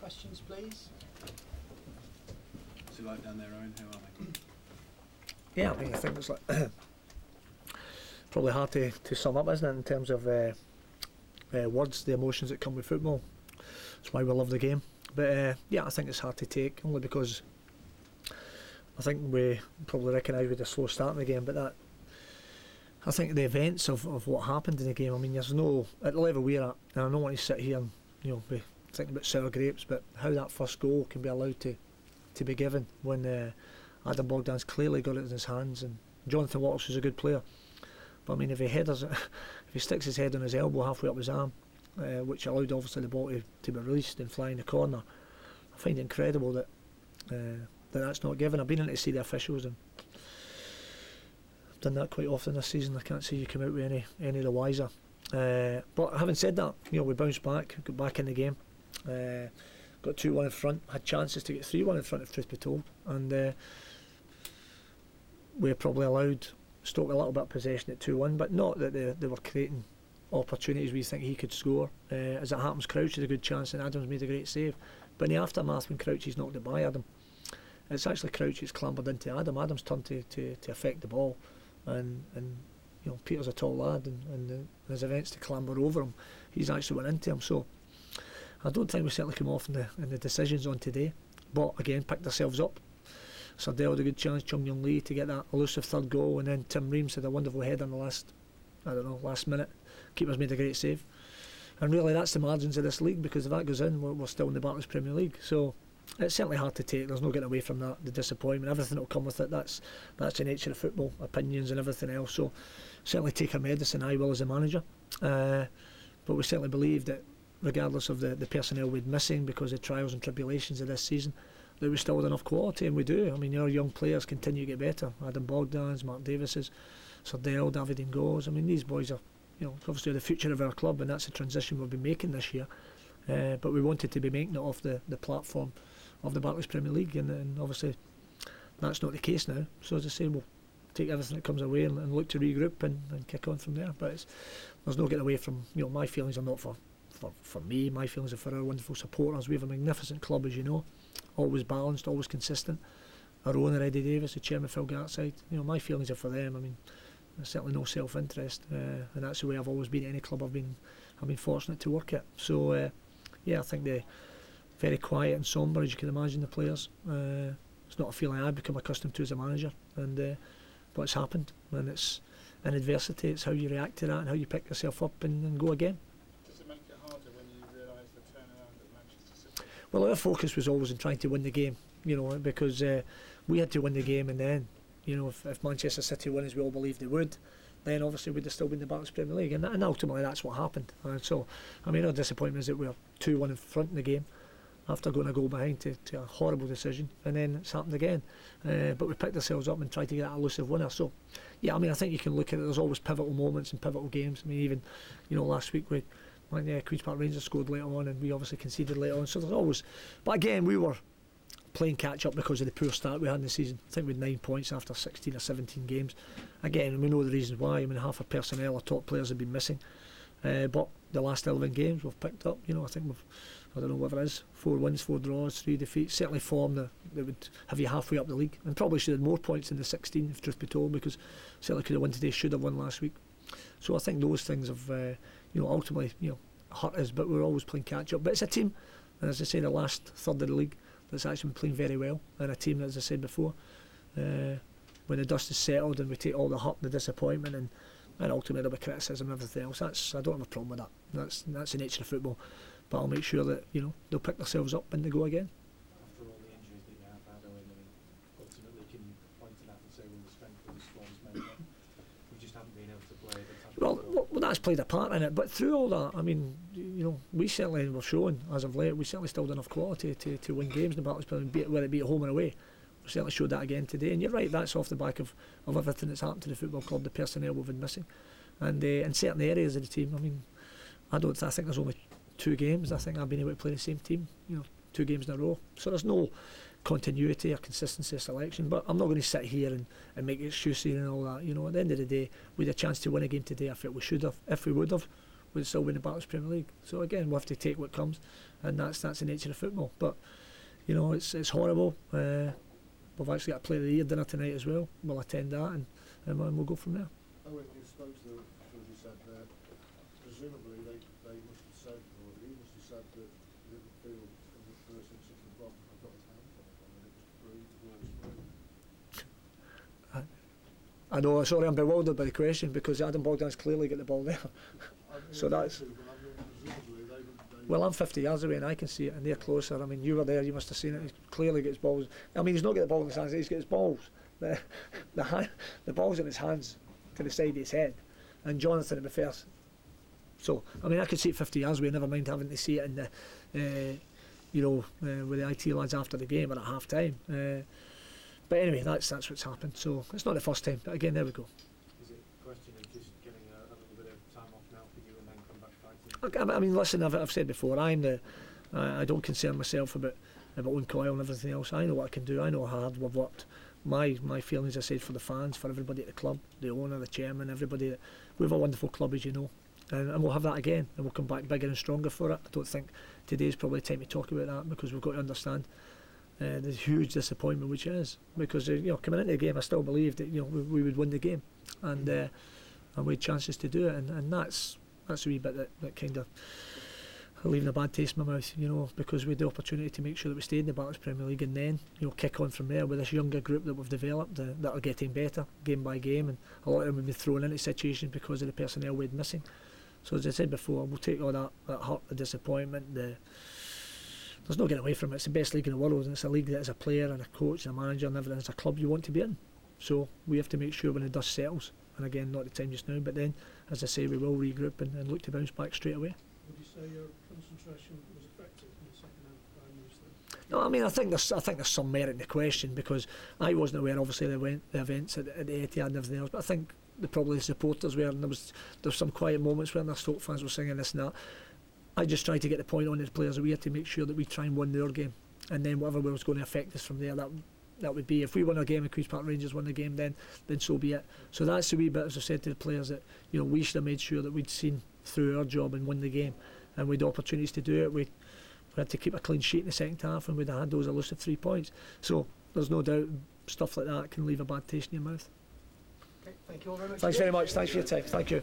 questions, please? What's it like down there, Owen? How are they? Yeah, I think it's like probably hard to sum up, isn't it, in terms of words, the emotions that come with football. That's why we love the game. But yeah, I think it's hard to take, only because I think we probably recognise we had a slow start in the game, but that, I think the events of what happened in the game, I mean, there's no, at the level we're at, and I don't want to sit here and be thinking about sour grapes, but how that first goal can be allowed to be given when Adam Bogdan's clearly got it in his hands, and Jonathan Waters is a good player, but I mean, if he sticks his head on his elbow halfway up his arm, which allowed obviously the ball to be released and fly in the corner, I find it incredible that that's not given. I've been in to see the officials, and I've done that quite often this season. I can't see you come out with any the wiser. But having said that, we bounced back, got back in the game, got 2-1 in front, had chances to get 3-1 in front, if truth be told, and we probably allowed Stoke a little bit of possession at 2-1, but not that they were creating opportunities we think he could score. As it happens, Crouch had a good chance and Adams made a great save, but in the aftermath, when Crouchy's knocked it by Adam, it's actually Crouch who's clambered into Adam. Adam's turned to affect the ball, and Peter's a tall lad, and there's events to clamber over him. He's actually went into him, so I don't think we certainly come off in the decisions on today, but again, picked ourselves up. Sardell had a good chance, Chung Young Lee to get that elusive third goal, and then Tim Reams had a wonderful header in the last minute. Keeper's made a great save, and really that's the margins of this league, because if that goes in, we're still in the Barclays Premier League. So it's certainly hard to take. There's no getting away from that. The disappointment, everything that will come with it. That's the nature of football, opinions and everything else. So certainly take our medicine. I will as a manager, but we certainly believe that regardless of the personnel we'd missing because of trials and tribulations of this season, that we still had enough quality, and we do. I mean, our young players continue to get better. Adam Bogdan's, Mark Davies's, Sardell, David Ngo's. I mean, these boys are, obviously the future of our club, and that's the transition we'll be making this year. But we wanted to be making it off the platform of the Barclays Premier League, and obviously that's not the case now. So as I say, we'll take everything that comes away and look to regroup and kick on from there. But there's no getting away from, my feelings are not for me. My feelings are for our wonderful supporters. We have a magnificent club, as you know, always balanced, always consistent. Our owner Eddie Davies, the chairman Phil Gartside, my feelings are for them. I mean, there's certainly no self-interest, and that's the way I've always been at any club I've been fortunate to work at. So I think they're very quiet and sombre, as you can imagine, the players. It's not a feeling I've become accustomed to as a manager, and but it's happened, and it's in adversity. It's how you react to that and how you pick yourself up and go again. Does it make it harder when you realise the turnaround at Manchester City? Well, our focus was always in trying to win the game, because we had to win the game, and then if Manchester City win, as we all believed they would, then obviously we'd have still been in the Barclays Premier League, and ultimately that's what happened. And so, I mean, our disappointment is that we're 2-1 in front in the game after going a goal behind to a horrible decision, and then it's happened again. But we picked ourselves up and tried to get that elusive winner. So, yeah, I mean, I think you can look at it. There's always pivotal moments and pivotal games. I mean, even last week when Queen's Park Rangers scored later on, and we obviously conceded later on. So there's always, but again, we were playing catch up because of the poor start we had in the season. I think we had 9 points after 16 or 17 games. Again, we know the reasons why. I mean, half our personnel, our top players have been missing. But the last 11 games we've picked up. I think we've, I don't know whatever it is, 4 wins, 4 draws, 3 defeats. Certainly form that would have you halfway up the league, and probably should have more points than the 16, if truth be told, because certainly could have won today, should have won last week. So I think those things have ultimately hurt us, but we're always playing catch up. But it's a team, and as I say, the last third of the league that's actually been playing very well, and a team that, as I said before, when the dust is settled and we take all the hurt and the disappointment and ultimately there'll be criticism and everything else, I don't have a problem with that. That's the nature of football, but I'll make sure that they'll pick themselves up and they go again. After all the injuries that you have had, Owen, ultimately can you point to that and say, well, the strength of the squad's made up, we just haven't been able to play? Well, that's played a part in it, but through all that, I mean, we certainly were showing, as of late, we certainly still had enough quality to win games in the Barclays Premier League, whether it be at home or away. We certainly showed that again today, and you're right, that's off the back of everything that's happened to the football club, the personnel we've been missing, and in certain areas of the team. I mean, I think there's only 2 games I think I've been able to play the same team, 2 games in a row, so there's no continuity or consistency of selection. But I'm not going to sit here and make excuses and all that. At the end of the day, we had a chance to win a game today. I felt we should have. If we would have, we'd still win the Barclays Premier League. So again, we'll have to take what comes, and that's the nature of football. But you know, it's horrible. We've actually got a Player of the Year dinner tonight as well. We'll attend that, and we'll go from there. Oh, when you spoke to the, as you said there, presumably they must have said, or he must have said that he didn't feel in the first instance that Bob had got his hands on it, and it was through, the ball was through. I know, sorry, I'm bewildered by the question because Adam Bogdan's clearly got the ball there. So that's. Well, I'm 50 yards away and I can see it, and they're closer. I mean, you were there, you must have seen it. He's clearly got his balls. I mean, he's not got the ball in his hands, he's got his balls. The ball's in his hands to the side of his head, and Jonathan at the first. So, I mean, I could see it 50 yards away, never mind having to see it in the, with the IT lads after the game or at half time. But anyway, that's what's happened. So, it's not the first time, but again, there we go. Is it a question of just getting a little bit of time off now for you and then come back fighting? I mean, listen, I've said before, I don't concern myself about owning Coyle and everything else. I know what I can do, I know how hard we've worked. My feelings, I said, for the fans, for everybody at the club, the owner, the chairman, everybody. We have a wonderful club, as you know, and we'll have that again, and we'll come back bigger and stronger for it. I don't think today's probably the time to talk about that, because we've got to understand the huge disappointment which is, because coming into the game I still believed that we would win the game, and we had chances to do it, and that's a wee bit that kind of leaving a bad taste in my mouth, because we had the opportunity to make sure that we stayed in the Barclays Premier League, and then kick on from there with this younger group that we've developed that are getting better game by game, and a lot of them have been thrown into situations because of the personnel we had missing. So as I said before, we'll take all that hurt, the disappointment, there's no getting away from it. It's the best league in the world, and it's a league that as a player and a coach and a manager and everything, as a club you want to be in. So we have to make sure when the dust settles, and again, not the time just now, but then, as I say, we will regroup and look to bounce back straight away. Would you say your concentration was affected in the second half by moves then? No, I mean, I think there's some merit in the question, because I wasn't aware, obviously, the events at the Etihad and everything else, but I think probably the supporters were, and there was some quiet moments when the Stoke fans were singing this and that. I just tried to get the point on to the players that we had to make sure that we try and win their game, and then whatever was going to affect us from there, that would be, if we won a game and Queen's Park Rangers won the game, then so be it. So that's the wee bit, as I said to the players, that we should have made sure that we'd seen through our job and won the game, and we had opportunities to do it. We had to keep a clean sheet in the second half, and we'd have had those elusive 3 points. So there's no doubt stuff like that can leave a bad taste in your mouth. Okay, thank you all very much. Thanks very much. Thanks for your time. Thank you.